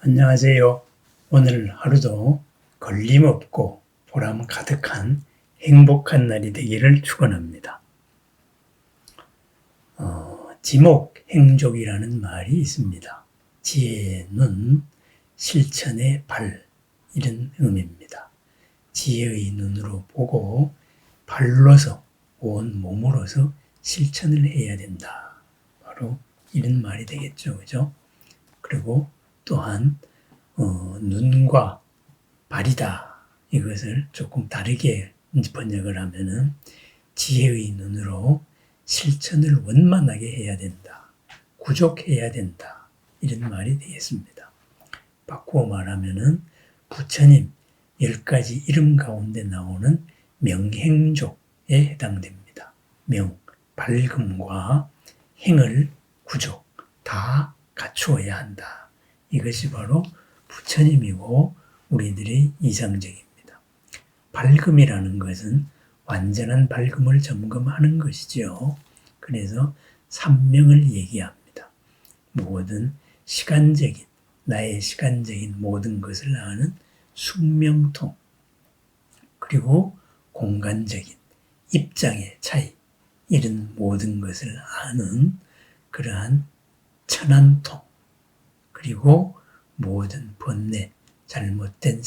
안녕하세요. 오늘 하루도 걸림없고 보람 가득한 행복한 날이 되기를 축원합니다. 지목행족이라는 말이 있습니다. 지혜의 눈, 실천의 발, 이런 의미입니다. 지혜의 눈으로 보고 발로서, 온 몸으로서 실천을 해야 된다. 바로 이런 말이 되겠죠. 그죠? 그리고 또한 눈과 발이다. 이것을 조금 다르게 번역을 하면은 지혜의 눈으로 실천을 원만하게 해야 된다. 구족해야 된다. 이런 말이 되겠습니다. 바꾸어 말하면은 부처님 10가지 이름 가운데 나오는 명행족에 해당됩니다. 명, 밝음과 행을 구족, 다 갖추어야 한다. 이것이 바로 부처님이고 우리들의 이상적입니다. 밝음이라는 것은 완전한 밝음을 점검하는 것이죠. 그래서 삼명을 얘기합니다. 모든 시간적인, 나의 시간적인 모든 것을 아는 숙명통, 그리고 공간적인 입장의 차이, 이런 모든 것을 아는 그러한 천안통, 그리고 모든 번뇌, 잘못된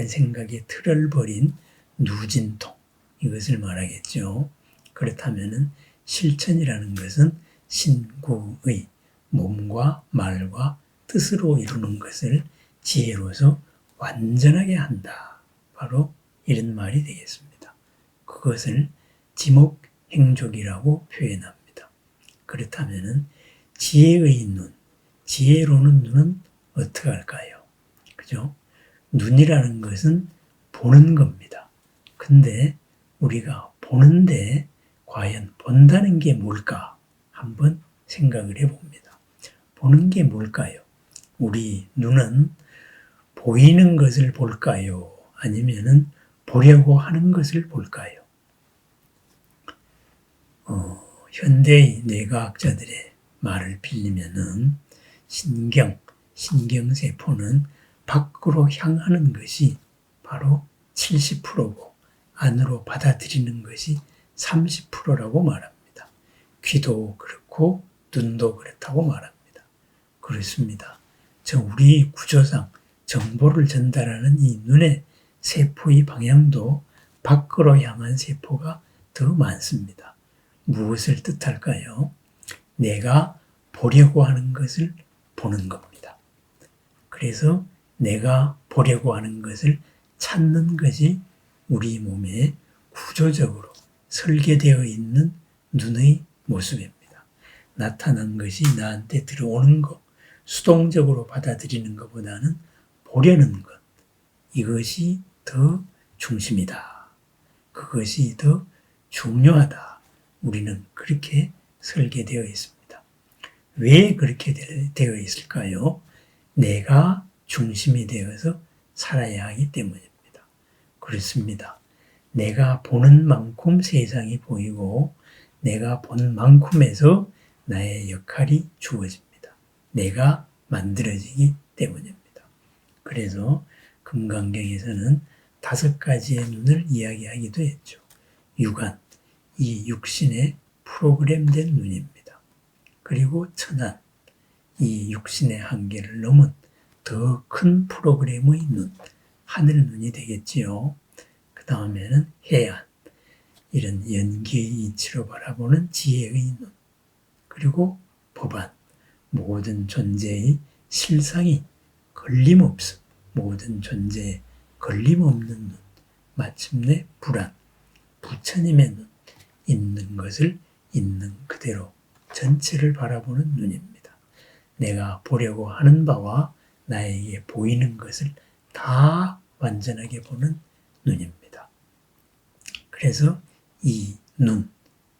생각의 틀을 버린 누진통, 이것을 말하겠죠. 그렇다면 실천이라는 것은 신구의 몸과 말과 뜻으로 이루는 것을 지혜로서 완전하게 한다. 바로 이런 말이 되겠습니다. 그것을 지목행족이라고 표현합니다. 그렇다면 지혜의 눈, 지혜로는 눈은 어떻게 할까요? 그죠? 눈이라는 것은 보는 겁니다. 근데 우리가 보는데 과연 본다는 게 뭘까? 한번 생각을 해봅니다. 보는 게 뭘까요? 우리 눈은 보이는 것을 볼까요? 아니면은 보려고 하는 것을 볼까요? 현대의 뇌과학자들의 말을 빌리면은 신경세포는 밖으로 향하는 것이 바로 70%고 안으로 받아들이는 것이 30%라고 말합니다. 귀도 그렇고 눈도 그렇다고 말합니다. 그렇습니다. 우리 구조상 정보를 전달하는 이 눈의 세포의 방향도 밖으로 향한 세포가 더 많습니다. 무엇을 뜻할까요? 내가 보려고 하는 것을 보는 겁니다. 그래서 내가 보려고 하는 것을 찾는 것이 우리 몸에 구조적으로 설계되어 있는 눈의 모습입니다. 나타난 것이 나한테 들어오는 것, 수동적으로 받아들이는 것보다는 보려는 것, 이것이 더 중심이다. 그것이 더 중요하다. 우리는 그렇게 설계되어 있습니다. 왜 그렇게 되어 있을까요? 내가 중심이 되어서 살아야 하기 때문입니다. 그렇습니다. 내가 보는 만큼 세상이 보이고 내가 본 만큼에서 나의 역할이 주어집니다. 내가 만들어지기 때문입니다. 그래서 금강경에서는 5가지의 눈을 이야기하기도 했죠. 육안, 이 육신의 프로그램된 눈입니다. 그리고 천안, 이 육신의 한계를 넘은 더 큰 프로그램의 눈, 하늘 눈이 되겠지요. 그 다음에는 해안, 이런 연기의 이치로 바라보는 지혜의 눈, 그리고 법안, 모든 존재의 실상이 걸림없음, 모든 존재에 걸림없는 눈, 마침내 불안, 부처님의 눈, 있는 것을 있는 그대로 전체를 바라보는 눈입니다. 내가 보려고 하는 바와 나에게 보이는 것을 다 완전하게 보는 눈입니다. 그래서 이 눈,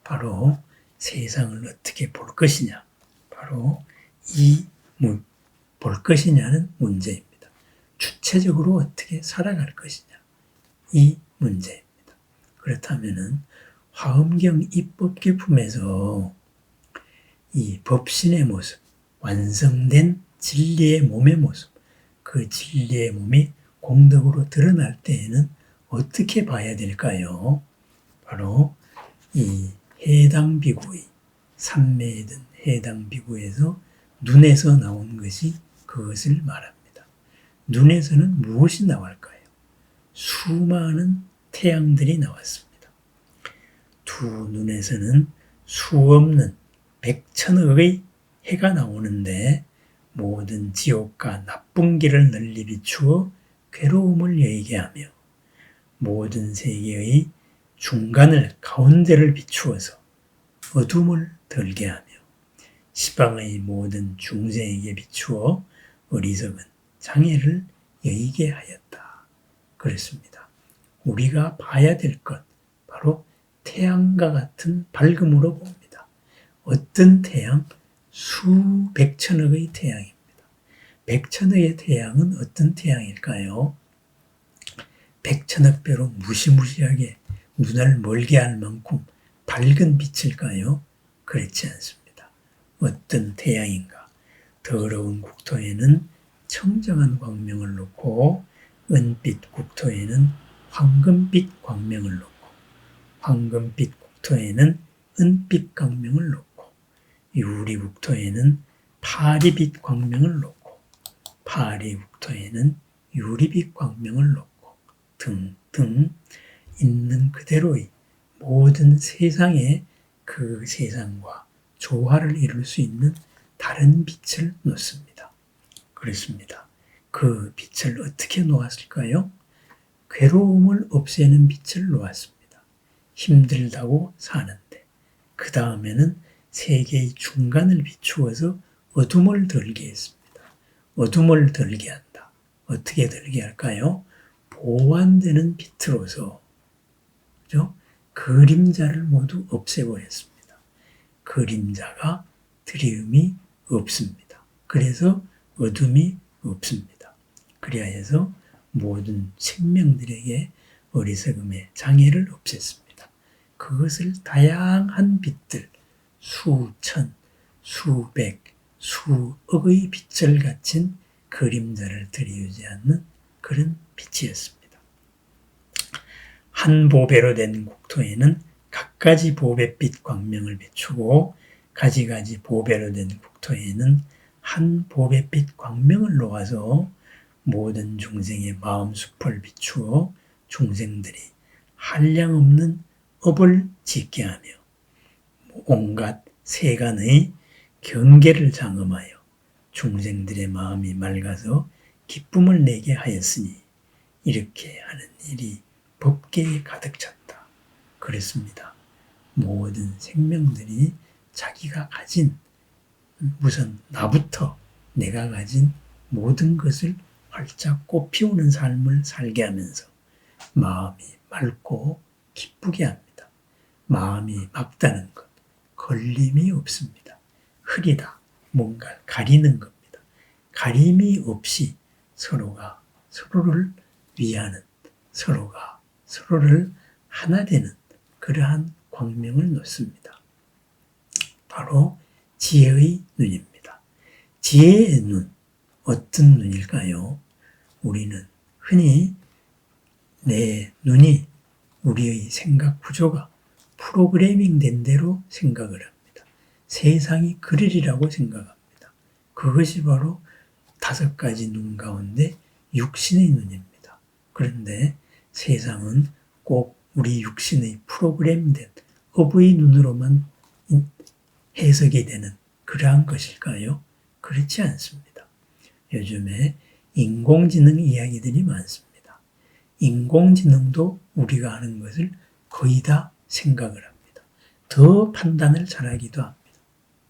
바로 세상을 어떻게 볼 것이냐, 바로 이 볼 것이냐는 문제입니다. 주체적으로 어떻게 살아갈 것이냐, 이 문제입니다. 그렇다면은 화엄경 입법계품에서 이 법신의 모습, 완성된 진리의 몸의 모습, 그 진리의 몸이 공덕으로 드러날 때에는 어떻게 봐야 될까요? 바로 이 해당 비구의 삼매에 든 해당 비구에서 눈에서 나온 것이 그것을 말합니다. 눈에서는 무엇이 나올까요? 수많은 태양들이 나왔습니다. 두 눈에서는 수없는 백천억의 해가 나오는데 모든 지옥과 나쁜 길을 널리 비추어 괴로움을 여의게 하며 모든 세계의 중간을 가운데를 비추어서 어둠을 들게 하며 시방의 모든 중생에게 비추어 어리석은 장애를 여의게 하였다. 그렇습니다. 우리가 봐야 될 것 바로 태양과 같은 밝음으로 봅니다. 어떤 태양? 수백천억의 태양입니다. 백천억의 태양은 어떤 태양일까요? 백천억 배로 무시무시하게 눈을 멀게 할 만큼 밝은 빛일까요? 그렇지 않습니다. 어떤 태양인가? 더러운 국토에는 청정한 광명을 놓고 은빛 국토에는 황금빛 광명을 놓고 황금빛 국토에는 은빛 광명을 놓고 유리 국토에는 파리빛 광명을 놓고 파리 국토에는 유리빛 광명을 놓고 등등 있는 그대로의 모든 세상에 그 세상과 조화를 이룰 수 있는 다른 빛을 놓습니다. 그렇습니다. 그 빛을 어떻게 놓았을까요? 괴로움을 없애는 빛을 놓았습니다. 힘들다고 사는데 그 다음에는 세계의 중간을 비추어서 어둠을 들게 했습니다. 어둠을 들게 한다. 어떻게 들게 할까요? 보완되는 빛으로서 그죠? 그림자를 모두 없애버렸습니다. 그림자가 드리움이 없습니다. 그래서 어둠이 없습니다. 그리하여서 모든 생명들에게 어리석음의 장애를 없앴습니다. 그것을 다양한 빛들, 수천, 수백, 수억의 빛을 갖춘 그림자를 들이우지 않는 그런 빛이었습니다. 한 보배로 된 국토에는 갖가지 보배빛 광명을 비추고 가지가지 보배로 된 국토에는 한 보배빛 광명을 놓아서 모든 중생의 마음숲을 비추어 중생들이 한량없는 업을 짓게 하며 온갖 세간의 경계를 장엄하여 중생들의 마음이 맑아서 기쁨을 내게 하였으니 이렇게 하는 일이 법계에 가득 찼다. 그렇습니다. 모든 생명들이 자기가 가진 우선 나부터 내가 가진 모든 것을 활짝 꽃피우는 삶을 살게 하면서 마음이 맑고 기쁘게 합니다. 마음이 맑다는 것, 걸림이 없습니다. 흐리다, 뭔가를 가리는 겁니다. 가림이 없이 서로가 서로를 위하는, 서로가 서로를 하나 되는 그러한 광명을 놓습니다. 바로 지혜의 눈입니다. 지혜의 눈, 어떤 눈일까요? 우리는 흔히 내 눈이 우리의 생각 구조가 프로그래밍 된 대로 생각을 합니다. 세상이 그리리라고 생각합니다. 그것이 바로 5가지 눈 가운데 육신의 눈입니다. 그런데 세상은 꼭 우리 육신의 프로그램된 업의 눈으로만 해석이 되는 그러한 것일까요? 그렇지 않습니다. 요즘에 인공지능 이야기들이 많습니다. 인공지능도 우리가 하는 것을 거의 다 생각을 합니다. 더 판단을 잘하기도 합니다.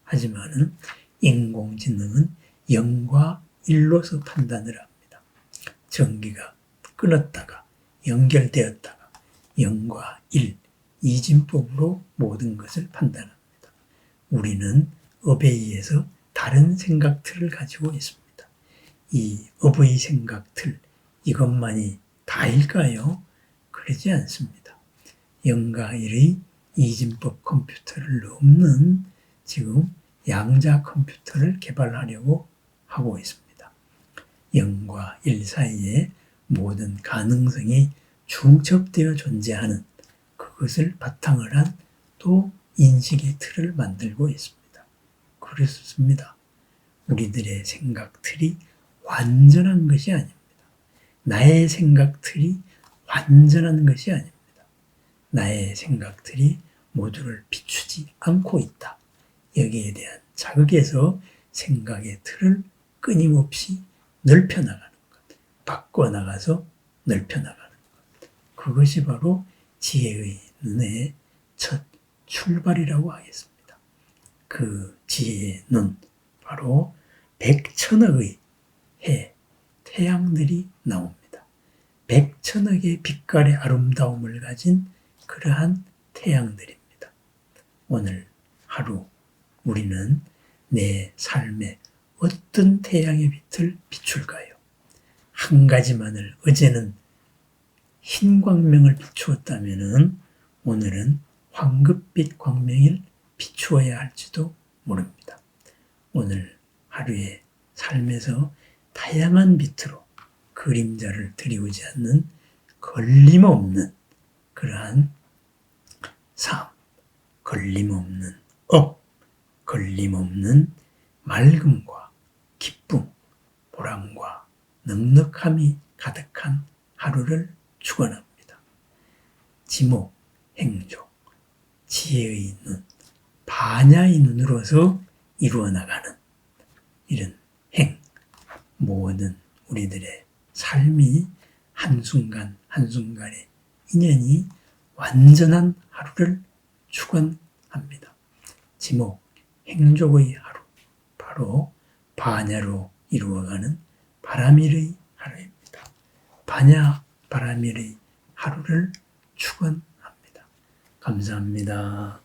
하지만은 인공지능은 0과 1로서 판단을 합니다. 전기가 끊었다가 연결되었다가 0과 1, 이진법으로 모든 것을 판단합니다. 우리는 업에 의해서 다른 생각틀을 가지고 있습니다. 이 업의 생각틀, 이것만이 다일까요? 그러지 않습니다. 0과 1의 이진법 컴퓨터를 넘는 지금 양자 컴퓨터를 개발하려고 하고 있습니다. 0과 1 사이에 모든 가능성이 중첩되어 존재하는 그것을 바탕을 한 또 인식의 틀을 만들고 있습니다. 그렇습니다. 우리들의 생각 틀이 완전한 것이 아닙니다. 나의 생각 틀이 완전한 것이 아닙니다. 나의 생각 틀이 모두를 비추지 않고 있다. 여기에 대한 자극에서 생각의 틀을 끊임없이 넓혀나가는 것, 바꿔나가서 넓혀나가는 것. 그것이 바로 지혜의 눈의 첫 출발이라고 하겠습니다. 그 지혜의 눈, 바로 100천억의 해, 태양들이 나옵니다. 100천억의 빛깔의 아름다움을 가진 그러한 태양들입니다. 오늘 하루 우리는 내 삶에 어떤 태양의 빛을 비출까요? 한 가지만을 어제는 흰 광명을 비추었다면 오늘은 황급빛 광명을 비추어야 할지도 모릅니다. 오늘 하루의 삶에서 다양한 빛으로 그림자를 들이우지 않는 걸림없는 그러한 삶, 걸림없는 걸림없는 맑음과 기쁨, 보람과 넉넉함이 가득한 하루를 축원합니다. 지목, 행조, 지혜의 눈, 반야의 눈으로서 이루어 나가는 이런 모든 우리들의 삶이 한순간 한순간의 인연이 완전한 하루를 축원합니다. 지목, 행족의 하루, 바로 반야로 이루어가는 바라밀의 하루입니다. 반야 바라밀의 하루를 축원합니다. 감사합니다.